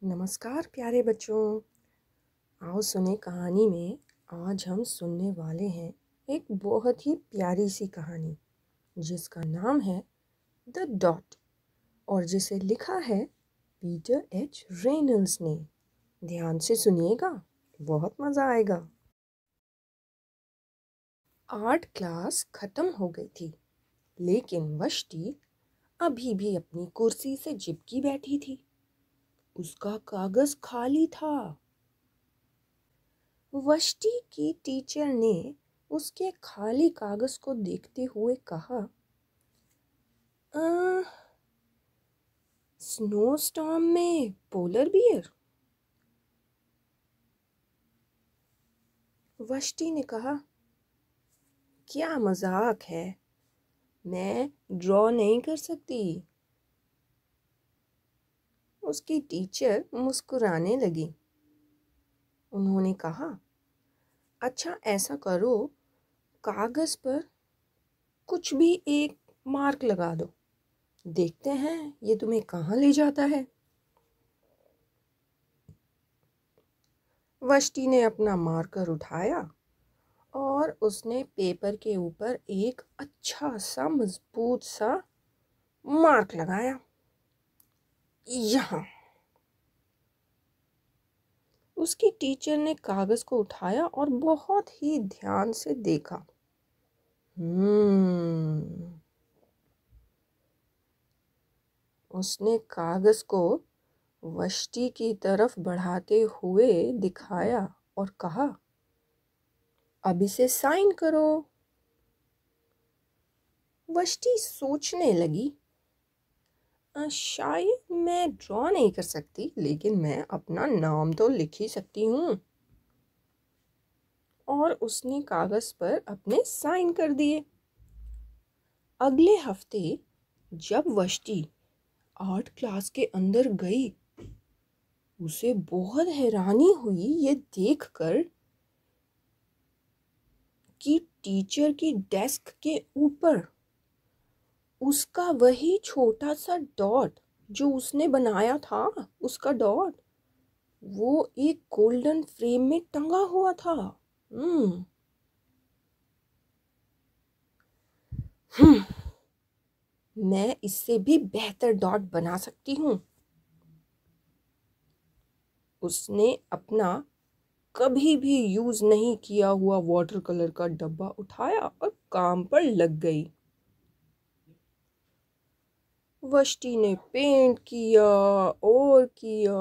नमस्कार प्यारे बच्चों। आओ सुने कहानी में। आज हम सुनने वाले हैं एक बहुत ही प्यारी सी कहानी जिसका नाम है द डॉट और जिसे लिखा है पीटर एच रेनल्ड्स ने। ध्यान से सुनिएगा, बहुत मज़ा आएगा। आर्ट क्लास ख़त्म हो गई थी, लेकिन वष्टी अभी भी अपनी कुर्सी से चिपकी बैठी थी। उसका कागज़ खाली था। वष्टी की टीचर ने उसके खाली कागज को देखते हुए कहा, स्नो स्टॉर्म में पोलर बियर। वष्टी ने कहा, क्या मजाक है, मैं ड्रॉ नहीं कर सकती। उसकी टीचर मुस्कुराने लगी। उन्होंने कहा, अच्छा ऐसा करो, कागज पर कुछ भी एक मार्क लगा दो, देखते हैं ये तुम्हें कहाँ ले जाता है। वष्टी ने अपना मार्कर उठाया और उसने पेपर के ऊपर एक अच्छा सा मजबूत सा मार्क लगाया। यहाँ उसकी टीचर ने कागज को उठाया और बहुत ही ध्यान से देखा। उसने कागज को वष्टी की तरफ बढ़ाते हुए दिखाया और कहा, अब इसे साइन करो। वष्टी सोचने लगी, शायद मैं ड्रॉ नहीं कर सकती, लेकिन मैं अपना नाम तो लिख ही सकती हूँ। और उसने कागज पर अपने साइन कर दिए। अगले हफ्ते जब वष्टी आर्ट क्लास के अंदर गई, उसे बहुत हैरानी हुई ये देखकर कि टीचर की डेस्क के ऊपर उसका वही छोटा सा डॉट जो उसने बनाया था, उसका डॉट वो एक गोल्डन फ्रेम में टंगा हुआ था। मैं इससे भी बेहतर डॉट बना सकती हूँ। उसने अपना कभी भी यूज नहीं किया हुआ वाटर कलर का डब्बा उठाया और काम पर लग गई। वष्टी ने पेंट किया और किया,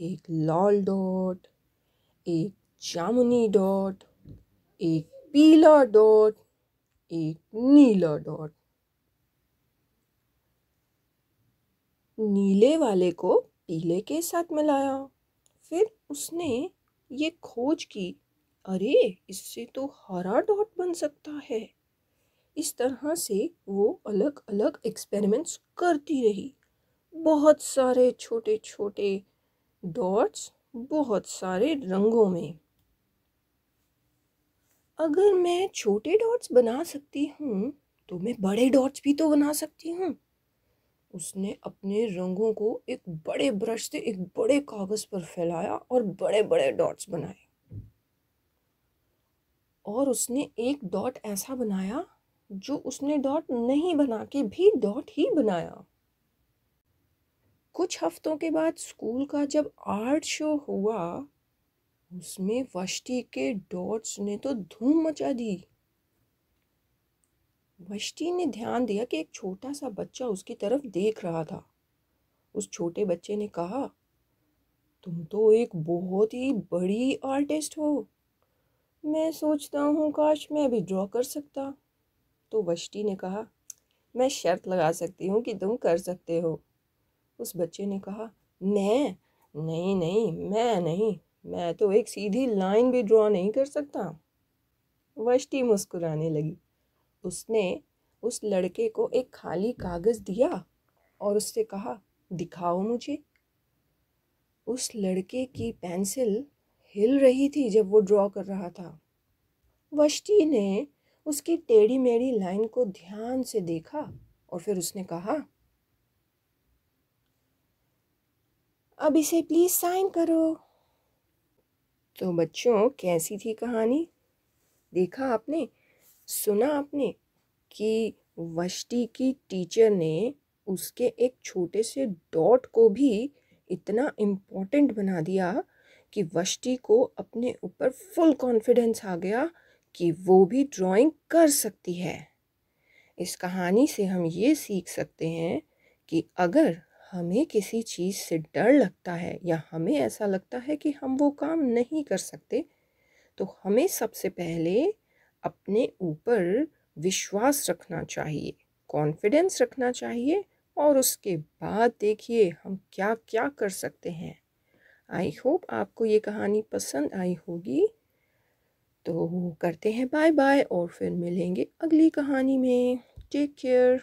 एक लाल डॉट, एक जामुनी डॉट, एक पीला डॉट, एक नीला डॉट। नीले वाले को पीले के साथ मिलाया। फिर उसने ये खोज की, अरे इससे तो हरा डॉट बन सकता है। इस तरह से वो अलग अलग एक्सपेरिमेंट्स करती रही। बहुत सारे छोटे छोटे डॉट्स, बहुत सारे रंगों में। अगर मैं छोटे डॉट्स बना सकती हूँ तो मैं बड़े डॉट्स भी तो बना सकती हूँ। उसने अपने रंगों को एक बड़े ब्रश से एक बड़े कागज पर फैलाया और बड़े बड़े डॉट्स बनाए। और उसने एक डॉट ऐसा बनाया जो उसने डॉट नहीं बना के भी डॉट ही बनाया। कुछ हफ्तों के बाद स्कूल का जब आर्ट शो हुआ, उसमें वष्टी के डॉट्स ने तो धूम मचा दी। वष्टी ने ध्यान दिया कि एक छोटा सा बच्चा उसकी तरफ देख रहा था। उस छोटे बच्चे ने कहा, तुम तो एक बहुत ही बड़ी आर्टिस्ट हो, मैं सोचता हूँ काश मैं भी ड्रॉ कर सकता। तो वष्टी ने कहा, मैं शर्त लगा सकती हूँ कि तुम कर सकते हो। उस बच्चे ने कहा, मैं नहीं नहीं, मैं नहीं, मैं तो एक सीधी लाइन भी ड्रॉ नहीं कर सकता। वष्टी मुस्कुराने लगी। उसने उस लड़के को एक खाली कागज दिया और उससे कहा, दिखाओ मुझे। उस लड़के की पेंसिल हिल रही थी जब वो ड्रॉ कर रहा था। वष्टी ने उसकी टेढ़ी मेढ़ी लाइन को ध्यान से देखा और फिर उसने कहा, अब इसे प्लीज़ साइन करो। तो बच्चों, कैसी थी कहानी? देखा आपने, सुना आपने कि वष्टी की टीचर ने उसके एक छोटे से डॉट को भी इतना इम्पोर्टेंट बना दिया कि वष्टी को अपने ऊपर फुल कॉन्फिडेंस आ गया कि वो भी ड्राइंग कर सकती है। इस कहानी से हम ये सीख सकते हैं कि अगर हमें किसी चीज़ से डर लगता है या हमें ऐसा लगता है कि हम वो काम नहीं कर सकते, तो हमें सबसे पहले अपने ऊपर विश्वास रखना चाहिए, कॉन्फिडेंस रखना चाहिए, और उसके बाद देखिए हम क्या क्या कर सकते हैं। आई होप आपको ये कहानी पसंद आई होगी। तो करते हैं बाय बाय और फिर मिलेंगे अगली कहानी में। Take care.